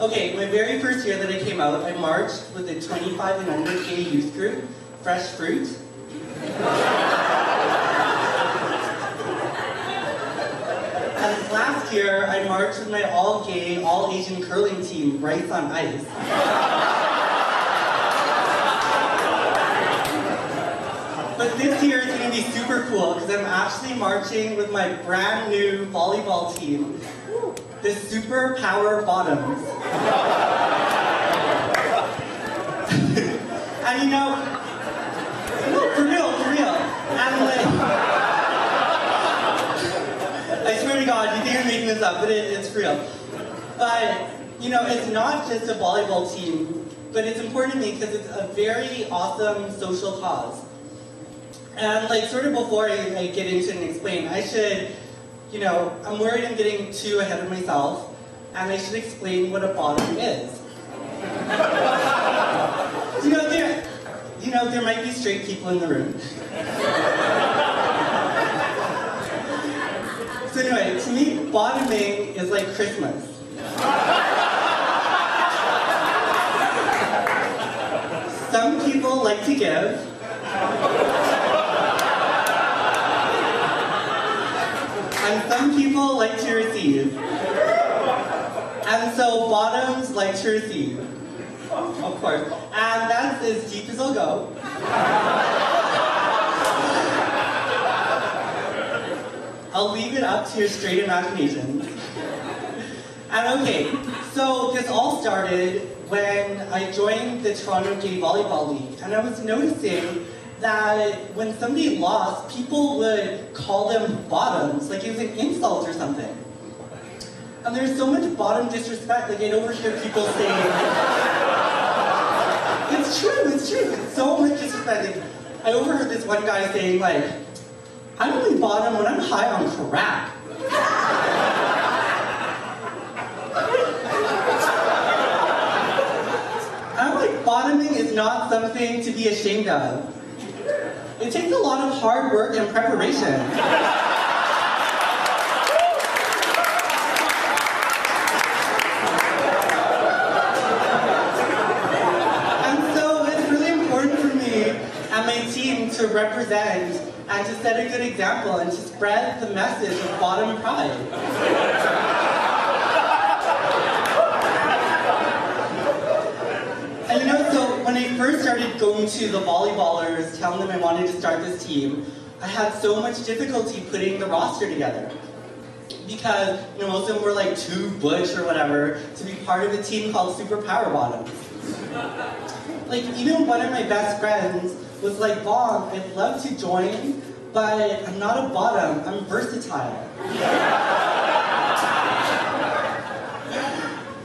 Okay, my very first year that I came out, I marched with a 25 and under K youth group, Fresh Fruit. And last year, I marched with my all-gay, all-Asian curling team, Rice on Ice. But this year is going to be super cool because I'm actually marching with my brand new volleyball team, the Super Power Bottoms. And you know, no, for real. And like, I swear to God, you think I'm making this up, but it's real. But, you know, it's not just a volleyball team, but it's important to me because it's a very awesome social cause. And like, sort of before I get into it and explain, I should, you know, I'm worried I'm getting too ahead of myself, and I should explain what a bottom is. There might be straight people in the room. So anyway, to me, bottoming is like Christmas. Some people like to give. And some people like to receive. And so bottoms like to receive. Of course. And that's as deep as I'll go. I'll leave it up to your straight imagination. And okay, so this all started when I joined the Toronto Gay Volleyball League. And I was noticing that when somebody lost, people would call them bottoms, like it was an insult or something. And there's so much bottom disrespect, like I'd overhear people saying, it's true, it's so much disrespect. Like, I overheard this one guy saying like, I'm only bottom when I'm high on crack. I'm like, bottoming is not something to be ashamed of. It takes a lot of hard work and preparation. And so it's really important for me and my team to represent and to set a good example and to spread the message of bottom pride. And you know, so when I first started going to the volleyballers, telling them I wanted to start this team, I had so much difficulty putting the roster together. Because, you know, most of them were like too butch or whatever to be part of a team called Super Power Bottoms. Like, even one of my best friends was like, Vong, I'd love to join, but I'm not a bottom, I'm versatile.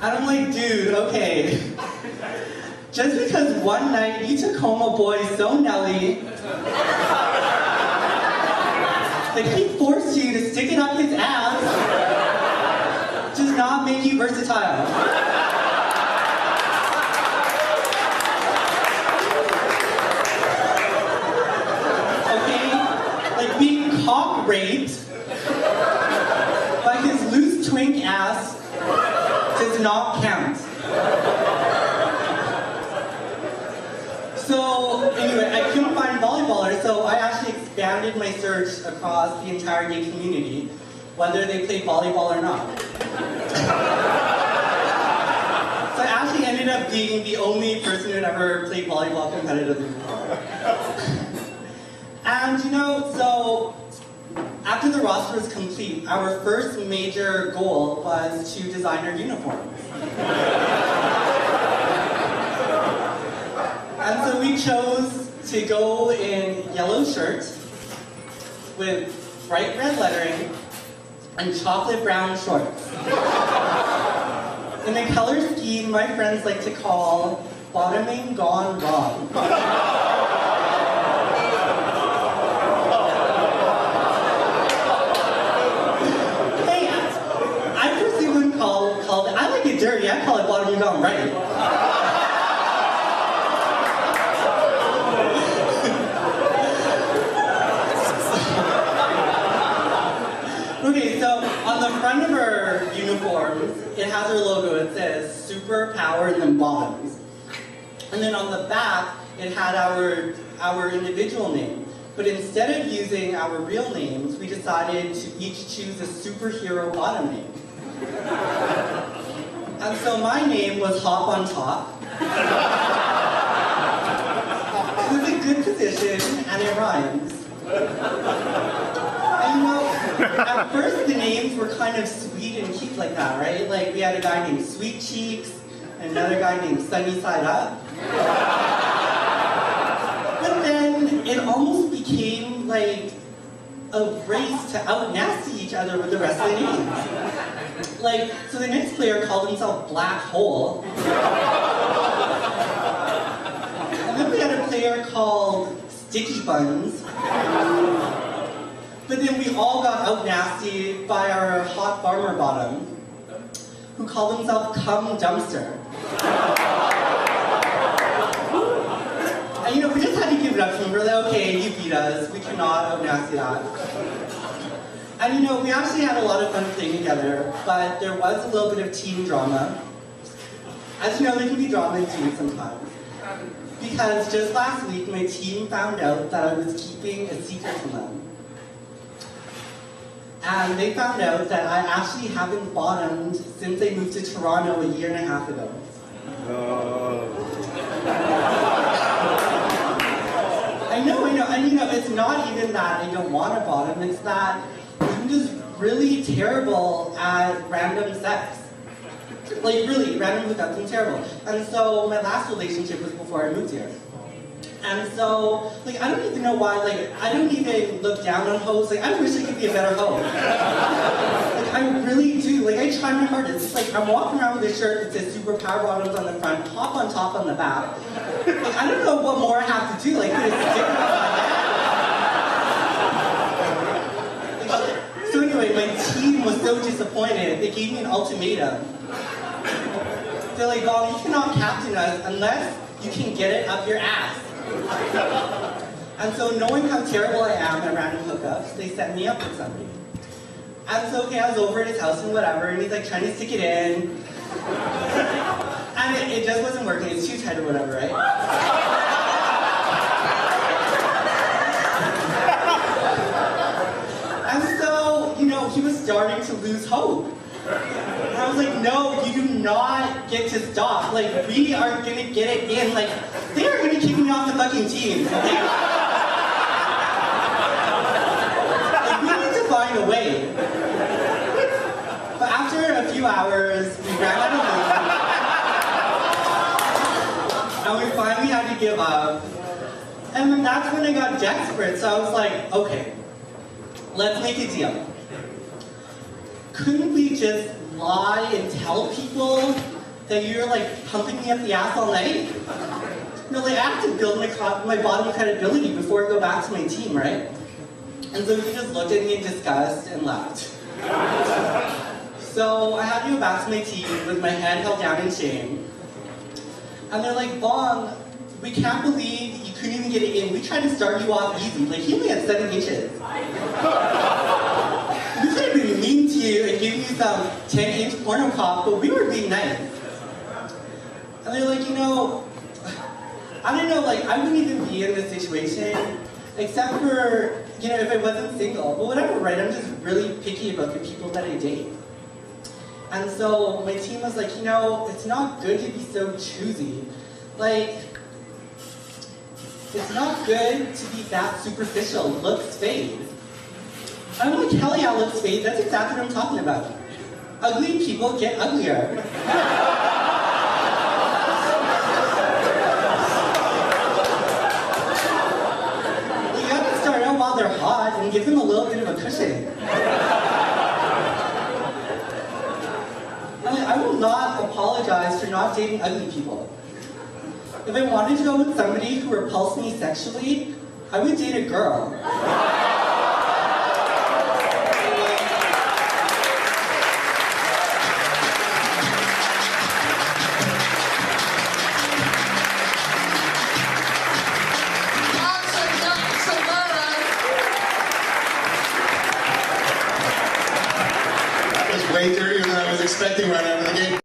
And I'm like, dude, okay. Just because one night you took Homo boy so Nelly that he forced you to stick it up his ass does not make you versatile. Being cock raped by his loose twink ass does not count. So anyway, I couldn't find volleyballers, so I actually expanded my search across the entire gay community, whether they played volleyball or not. So I actually ended up being the only person who had ever played volleyball competitively before. And you know, so after the roster was complete, our first major goal was to design our uniforms. And so we chose to go in yellow shirts with bright red lettering and chocolate brown shorts. In a color scheme my friends like to call bottoming gone wrong. I like it dirty, I call it bottoming gone right. Okay, so on the front of our uniforms, it has our logo. It says Super super power and then bottoms. And then on the back, it had our individual name. But instead of using our real names, we decided to each choose a superhero bottom name. And so my name was Hop on Top. It was a good position, and it rhymes. And you know, at first the names were kind of sweet and cute like that, right? Like we had a guy named Sweet Cheeks, and another guy named Sunny Side Up. But then it almost became like a race to out-nasty each other with the rest of the names. Like, so the next player called himself Black Hole. And then we had a player called Sticky Buns. But then we all got out-nasty by our hot farmer bottom, who called himself Cum Dumpster. And you know, we just had to give it up to him. We're like, okay, you beat us. We cannot out-nasty that. And you know, we actually had a lot of fun playing together, but there was a little bit of team drama. As you know, there can be drama in teams sometimes. Because just last week, my team found out that I was keeping a secret from them. And they found out that I actually haven't bottomed since I moved to Toronto a year and a half ago. I know, and you know, it's not even that I don't want to bottom, it's that I'm just really terrible at random sex. Like really, random hookups, I'm terrible. And so my last relationship was before I moved here. And so, like, I don't even know why, like, I don't even look down on hoes. Like, I wish I could be a better hoe. Like, I really do. Like, I try my hardest. It's like, I'm walking around with a shirt that says Super Power Bottoms on the front, Hop on Top on the back. Like, I don't know what more I have to do. Like, put a sticker on my head. Like, so anyway, my team was so disappointed. They gave me an ultimatum. They're like, Vong, you cannot captain us unless you can get it up your ass. And so knowing how terrible I am at random hookups, they set me up with somebody. And so, okay, I was over at his house and whatever, and he's like trying to stick it in. And it just wasn't working, it's too tight or whatever, right? And so, you know, he was starting to lose hope. And I was like, no, you do not get to stop. Like, we are gonna get it in. Like, they are gonna kick me off the fucking team. Okay? Like, we need to find a way. But after a few hours, we ran out of room. And we finally had to give up. And then that's when I got desperate. So I was like, okay, let's make a deal. Couldn't we just lie and tell people that you're like pumping me up the ass all night? No, like I have to build my bottom credibility before I go back to my team, right? And so he just looked at me in disgust and left. So I had to go back to my team with my head held down in shame. And they're like, Vong, we can't believe you couldn't even get it in. We tried to start you off easy. Like he only had 7 inches. We could have been mean to you and given you some 10-inch porno cock, but we were being nice. And they're like, you know, I don't know, like, I wouldn't even be in this situation, except for, you know, if I wasn't single. But whatever, right? I'm just really picky about the people that I date. And so my team was like, you know, it's not good to be so choosy. Like, it's not good to be that superficial. Looks fade. I'm like, hell yeah, looks fade. That's exactly what I'm talking about. Ugly people get uglier. You gotta start out while they're hot and give them a little bit of a cushion. I will not apologize for not dating ugly people. If I wanted to go with somebody who repulsed me sexually, I would date a girl.